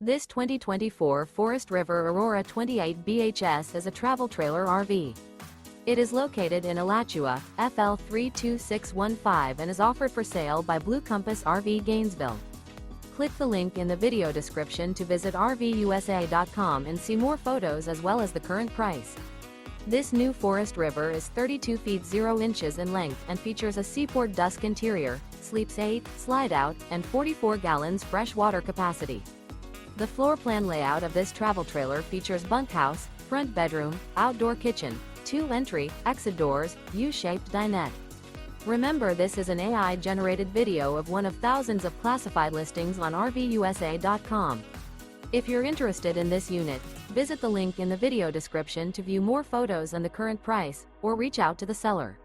This 2024 Forest River Aurora 28 BHS is a travel trailer RV. It is located in Alachua, FL 32615 and is offered for sale by Blue Compass RV Gainesville. Click the link in the video description to visit RVUSA.com and see more photos as well as the current price. This new Forest River is 32 feet 0 inches in length and features a Seaport Dusk interior, sleeps 8, Slideout, and 44 gallons fresh water capacity. The floor plan layout of this travel trailer features bunkhouse, front bedroom, outdoor kitchen, 2 entry, exit doors, U-shaped dinette. Remember, this is an AI-generated video of one of thousands of classified listings on RVUSA.com. If you're interested in this unit, visit the link in the video description to view more photos and the current price, or reach out to the seller.